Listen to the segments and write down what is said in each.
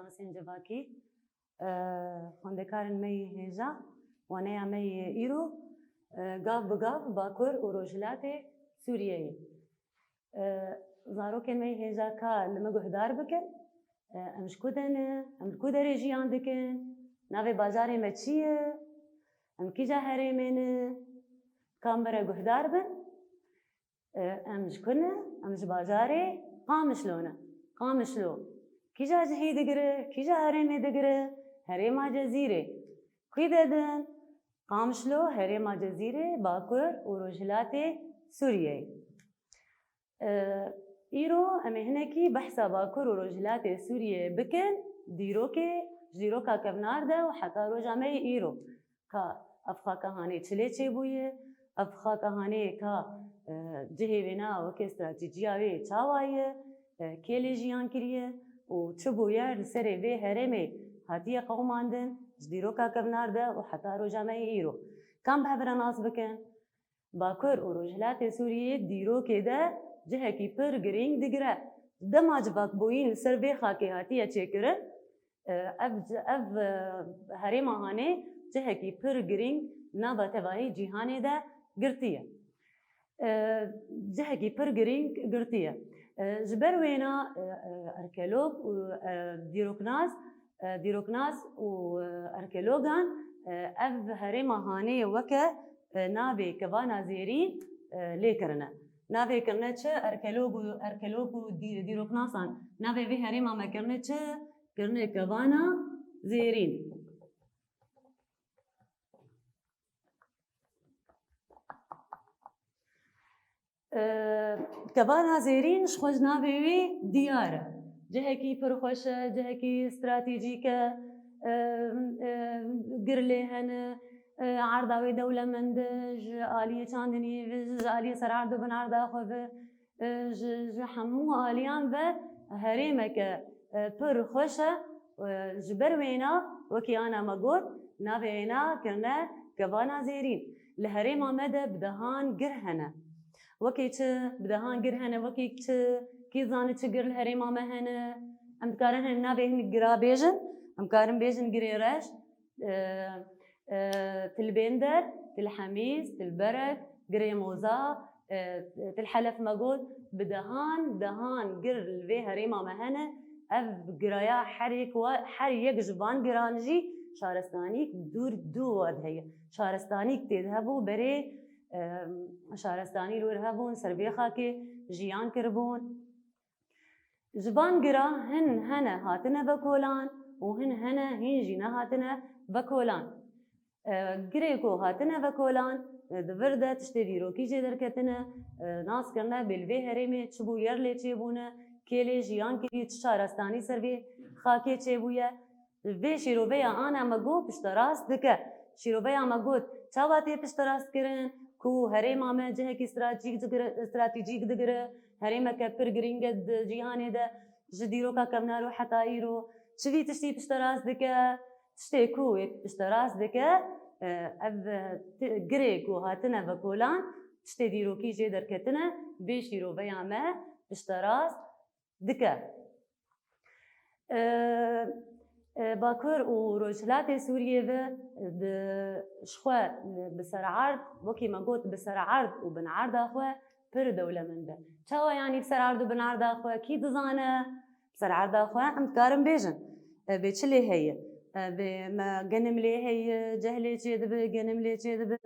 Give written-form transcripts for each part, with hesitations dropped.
دانسين جواكي خوندكارن مي هيجا وانا مي ايرو قاف بقاف باكور وروجلاتي سوريا زاروكن مي هيجا كا لما جهدار بكن امش كودن ام كودري جي عندكن نافي بازاري ماتشيه ام كيجا هريمن كامبرا جهدار بن امش كنا امش بازاري قامشلو كيجا جهي دقره كيجا هريمي دقره هريما جزيره كيددن قامشلو هريما جزيره باكور وروجلاتي سوريا ايرو امي هناكي بحثا باكور وروجلاتي سوريا بكن ديروكا كبنارده وحتى روجامي ايرو كا افخا كهاني تشليتشي بويه افخا كهاني كا جهي بنا وكي استراتيجيا وي تشاوايه كيلي جيان كريه وتشبويه لسري في هرمي هاتيه قوماندن ديروكا كبنارده وحتى روجامي ايرو كم بهبرا ناس بكن باكور وروجلاتي سوريا ديروكي ده جهكي پر گرینگ دگره دماج باک بوین سر به خاکی هاتیه چکره اف هرما هانه جهكي پر گرینگ نبات وای جهانی ده گرتیه جهكي پر گرینگ گرتیه جبر وینا ارکلوگ و دیروکناس و ارکلوگان اف هرما هانه وکه نابی کوانا زیرین لیکرنه ناوی کرنه چه ارکلوگ دیروکناسان ناوی وی هریما ما کرنه چه کرنه کوانا زیرین کوانا زیرین خوش ناوی وی دیاره جهکی پرخوشه جهکی استراتیجیکه گرله هنه عرضاوي دولة مندج آلية چاندني آلية سرعردو بن عرضا خوفه حمو آليان به هريمك پر خوشه جبر وينا وكي أنا مقود ناوينا كرنا كوانا زيرين لهريما مدى بدهان قرهنه وكي چه بدهان قرهنه وكي چه كي زاني چه قر الهريما مهنه امكارن هن ناويهن قرا بيجن امكارن بيجن قري رش تلبندر تلحميس تلبرك قريموزا تلحلف مقود بدهان قر الفي هريما مهنه اف قرايا حريك وحريك جبان قرانجي شارستانيك دور هي شارستانيك تذهبوا بري شارستاني لورهبون سربيخاكي جيان كربون جبان قرا هنا هاتنا بكولان وهن هنا هنجينا هاتنا بكولان گریکو هاتنه و کولان دورده تشتی دیروکی جه درکتنه ناس کرنه بلوی هرمی چبو یرلی چه بونه کلی جیان کلی شارستانی سر وی خاکی چه بویه وی شیروبه آنه مگو پشتراست دکه شیروبه مگو چاواتی پشتراست کرن کو هرم آمه جه کی استراتیجیک دگره هرم که پر گرینگ جیانه ده جدیروکا کمنارو حتی ایرو چوی تشتی پشتراست دکه تشتي كويت اشتراس دكا اف غريكو هاتنا بكولان تشتي ديرو كي جي دركتنا بيشيرو بيعمه اشتراس دكا باكور وروجلاتي سوريا ب شخوا بسرعرض وكي ما قلت بسرعرض وبنعرض اخوا بر دوله من ده تشوا يعني بسرعرض وبنعرض اخوا كي دزانه بسرعرض اخوا امكارم بيجن بيتشلي هي ما جنم لي هي جهلي تشدب جنم لي تشدب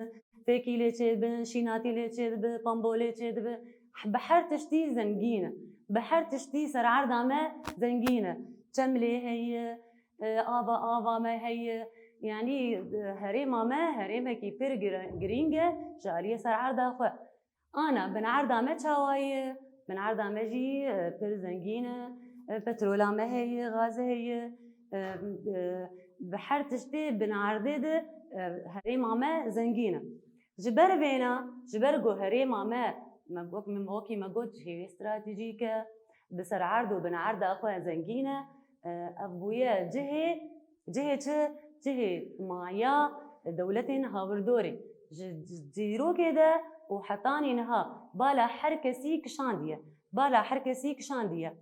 فيكي لي تشدب شيناتي لي تشدب بامبولي تشدب بحر تشتي زنجينه بحر تشتي سرعرض ما زنجينه تملي هي آوا ما هي يعني هريما ما هريما كي بير جرينجا جاليه سرعرض اخو انا بنعرض ما تشاواي بنعرض ما جي بير زنجينه بترولا ما هي غاز هي بحر تشتي بنعرضه ده هريما ما زنجينه جبر بينا جبرجو هريما ما مقوك من موكي مقود هي استراتيجيكه بسر عرض وبنعرض اخويا زنجينه ابويا جهه مايا دولتين هاوردوري جيرو كده وحطاني نها بالا حركه سيك شانديه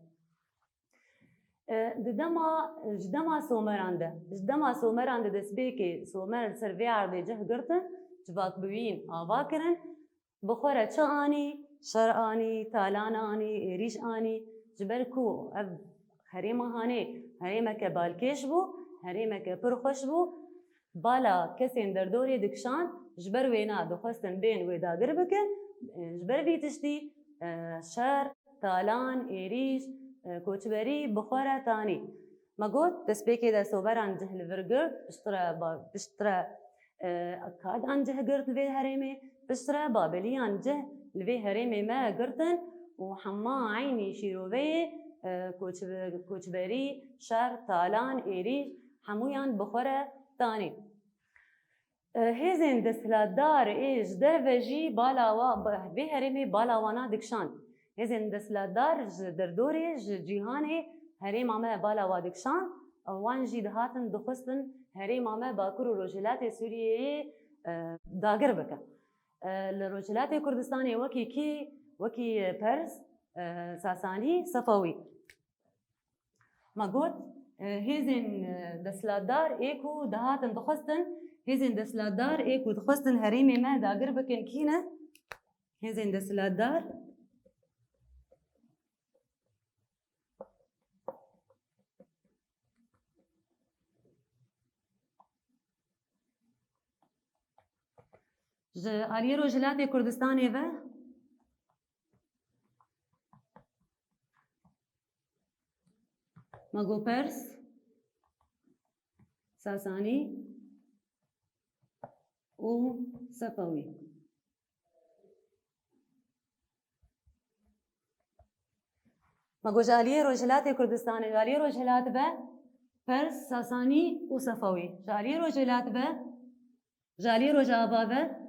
جدما سومرانده دسبیکی سومر سروی عرض جه گرتن جواک بوین آوا کرن بخوره چه آنی شر آنی تالان آنی ایریش آنی جبر کو هریم هانه هریم که بالکش بو هریم که پرخوش بو بالا کسین در دوری دکشان جبر وینا دخواستن بین ویداگر بکن جبر بیتشتی شر تالان ایریش کوچبری بخوره تانی ما قلت دسبيكي دا سوبر عن جهل فرقر بشترى أكاد عن جه قرت في هرمي بشترى بابلي عن جه لفي هرمي ما قرتن وحما عيني شيروبي كوچبري شر تالان إيريش حمويان بخوره تاني هزين دسلادار إيش دروجي بالاوا في هرمي بالاوانا دكشان هزين دسلادار دردوري جيهاني هري ماما بالا وادكشان وان جي دهاتن دخستن هري ماما باكر روجلات سوريا داگر بك الروجلات كردستاني وكي برس ساساني صفوي ما قلت هزين دسلادار ايكو دهاتن دخستن هزين دسلادار ايكو دخستن هري ماما داگر بكن كينا هزين دسلادار آلیه روجلات کردستانی و مگو پرس ساسانی و صفوی مگو جالیه روجلات کردستانی جالیه روجلات و پرس ساسانی و صفوی جالیه روجلات و جالیه روجابا و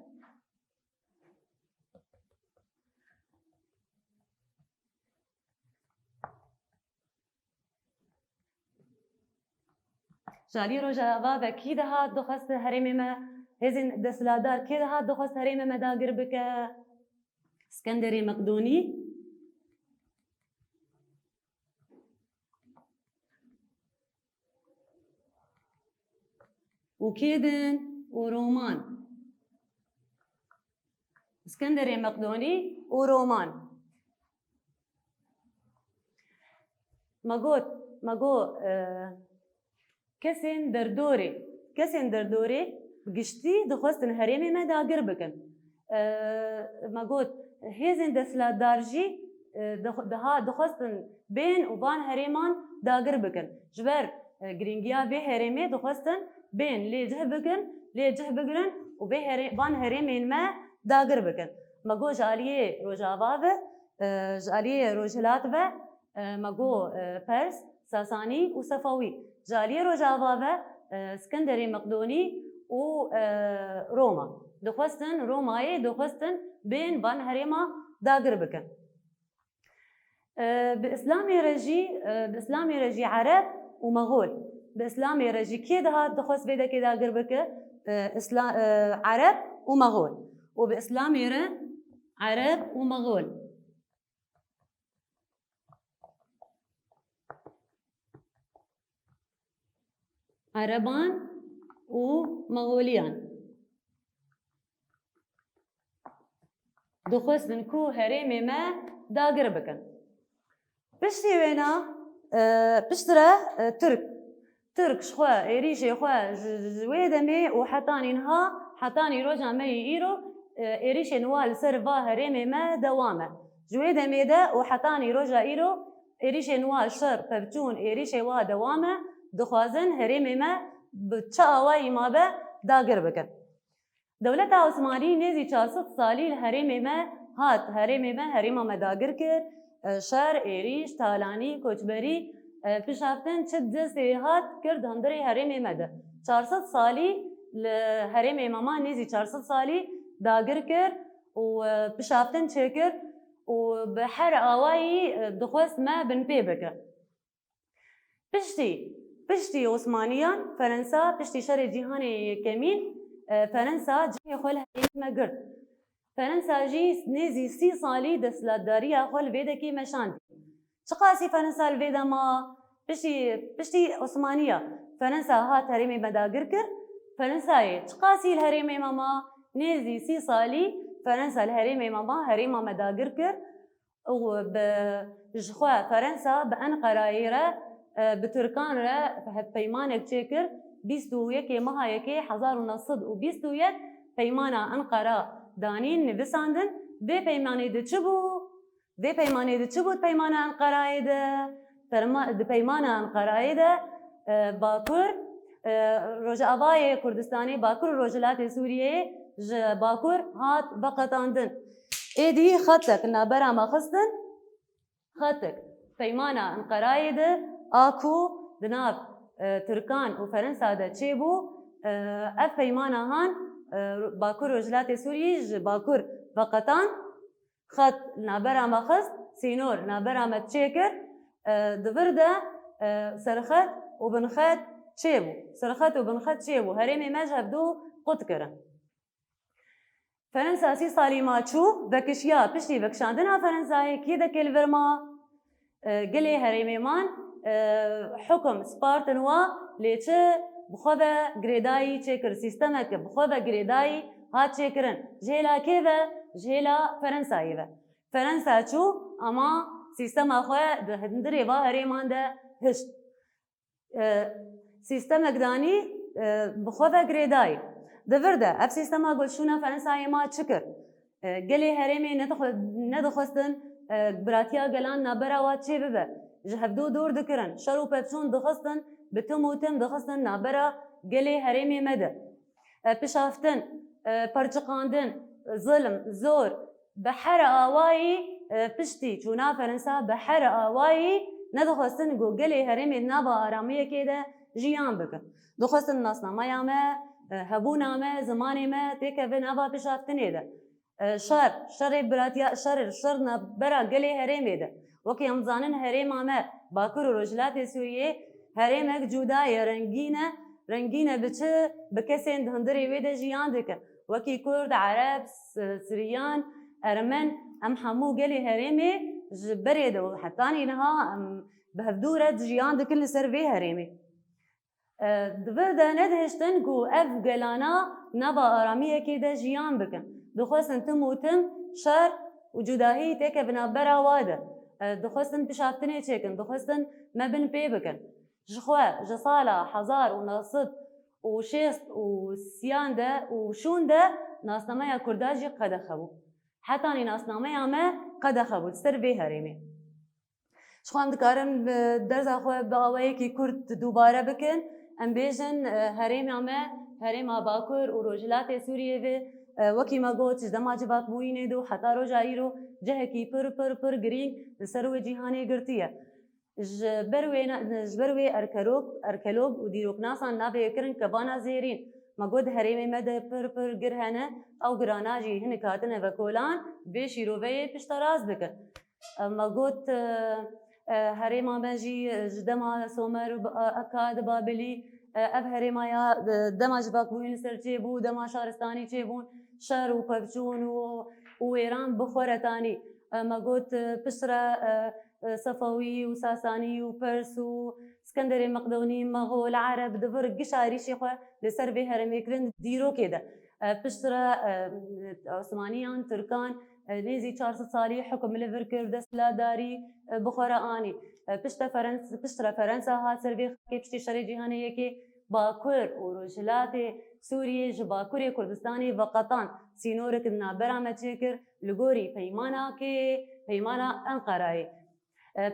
جالي رجاء و کی دهات دخست هرمی ما هزین دسلادار کی دهات دخست هرمی ما داگر بک اسكندري مقدوني وكيدن ورومان اسكندري مقدوني ورومان ماغو كسين دردوري بقشتي دخوستن هريمي ما داگر بكن ما قلت هيزن دسلا دارجي دها دخوستن بين وبان هريمان داگر بكن جبر جرينجيا به هريمي دخوستن بين ليه جه بكن وبه بان هريمين ما داگر بكن ما قلت جاليه روجاوه جاليه روجلاتوه ما قلت برس ساساني وصفوي جاليه روجاوه اسكندري مقدوني وروما دخوستن روماي دخوستن بين بان هريما داگر بكن بإسلامي رجي عرب ومغول بإسلامي رجي كي دخوست بيدا كي داگر بكن عرب ومغول وبإسلامي عرب ومغول عربان ومغوليان دخوستن كو هريمي ما داگر بكن بشتي وينا بشترى ترك شخوا إيريشي خوا جويدمي وحطاني نها حطاني روجا مي إيرو إيريشي نوال سرفا هريمي ما دوامه جويدمي دا وحطاني روجا إيرو إيريشي نوال شر ببتون إيريشي وا دوامه دخوازن هريمي ما بتشاواي ما به داگر بكن دولة عثماني نزي 400 سالي الهريمي ما هات هريمي ما هريما ما داگر كر شر إيريش تالاني كوچبري بشافتن چد جسي هات كرد هندري هريمي ما ده 400 سالي الهريمي ما نزي 400 سالي داگر كر وبشافتن چكر وبحر آواي دخوست ما بنبي بكر بشتي عثمانيان فرنسا بشتي شر جيهاني كمين فرنسا جي خول هريمي ما قرد فرنسا جي نزي 6 سالي دسلاتداريا خول بيدا كي مشاندي شقاسي فرنسا الفيدا ما پشتی عثمانیه فرنسا هات هەرێمی بەداگر کرد فرنسایê çiqasî li herêmê mama nêzî 30 salî فرنسا li herêmê mama herêma me dagir kir û ji xwe Fransa bi Enqerayê re bi Tirkan re hevpeymanek çêkir 21 meha yekê 1921 peymana Enqera danîn nivîsandin vê peymanê de çi bû? Vê peymanê de çi bû peymana Enqerayê de? Di peymana Enqerayê de Bakur Rojavayê Kurdistanê Bakur û Rojhilatê Sûriyeyê ji Bakur hat veqetandin. Êdî xetek navbera me xistin xetek peymana Enqerayê de a ku di nav Tirkan û Fransa de çêbû ev peymana han Bakur Rojhilatê Sûriyê ji Bakur veqetan xet navbera me xist sînor navbera me çêkir divir de serxet û binxet çêbû serxet û binxet çêbû herêmê me ji hevdû qut kirin. Fransa 30 salî ma çû vekişiya piştî vekişandina Fransayê kê dike li vir ma gelê herêmê wan hukm spartin wa lê çi bi xwe ve girêdayî çêkir sîstemeke bi xwe ve girêdayî hat çêkirin ji hêla kê ve ji hêla Fransayê ve. Fransa çû ama sîstema xwe di hindirê va herêman de hişt. Sîstemek danî bi xwe ve girêdayî. Divir de ev sîstema gulşûna Fransayê ma çi kir? Gelê herêmê nedixwestin biratiya gelan navbera wa çê bibe. Ji hevdû dûr dikirin. Şer û pevçûn dixistin bi tim û tim dixistin navbera gelê herêmê me de. Pişaftin, perçiqandin, zilim, zor bi her awayî piştî çûna Fransa bi her awayî nedixwestin ku gelê herêmê nava aramiyekê de jiyan bikin. Dixwestin nasnamaya me hebûna me zimanê me têkevin ava pişaftinê de. Şerê biratiya şer navbera gelê herêmê de. Wekî em dizanin herêma me Bakur û Rojhilatê Sûriyê herêmek cuda ye rengîn e bi çi bi kesên di hindirê wê de jiyan dikin. Wekî Kurd, Ereb, Siryan, Ermen em hemû gelê herêmê ji berê de û hetanî niha em bi hevdû re jiyan dikin li ser vê herêmê. Divir de nedihiştin ku ev gelana nava aramiyekê de jiyan bikin. Dixwestin tim û tim şer û cudahî têkevin navbera wa de. Dixwestin pişaftinê çêkin, dixwestin me bin pê bikin. Ji xwe ji sala 1960 û siyan de û şûn de nasnameya Kurda jî qedexebû. Hetanî nasnameya me qedexebû li ser vê herêmê. Ji xwe em dikarin derza xwe bi awayekî Kurd dûbare bikin. Em bêjin herêma me herêma Bakur û Rojhilatê Sûriyê vê wekî me got ji dema civakbûyînê de û heta roja îro cihekî pir girîng li ser wê cîhanê girtiye. Ji ber wê erkelog û dîroknasan navê kirin kebana zêrîn. Me got herêmê me de pir gir hene ew girana jî hinek hatine vekolan vê şîroveyê pişteraz dikin. Me got herêma me jî ji dema Somer û Eka di Babilî ev herêmaya dema civakbûyîn li ser çêbû dema şaristanî çêbûn şer û pevçûn û wêran bixweretanî. Me got piştre Sefewî û Sasanî û Pers û Skenderê Meqdûnî Meğol Ereb divir gişa êrişê xwe li ser vê herêmê kirin dîrokê de. Piştre Osmaniyan Tirkan nêzî 400 salî hukm li vir kir desthilatdarî bixwere anî. Piştre Fransa hat ser vê xelkê piştî şerê cîhanê yekê Bakur û Rojhilatê Sûriyê ji Bakurê Kurdistanê veqetan sînorek di navbera me çêkir li gorî peymana kê peymana Enqerayê.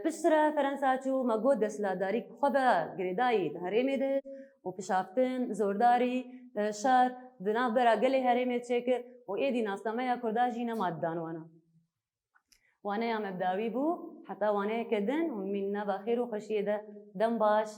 Piştre Fransa çû me got desthilatdarî xwe be girêdayî di herêmê de û pişaftin zordarî şer di navbera gelê herêmê çêkir û êdî nasnameya Kurda jî nema didan wana. Waneya mebdawî bû heta waneyeke din û mînava xêr û xweşiyê de dem baş.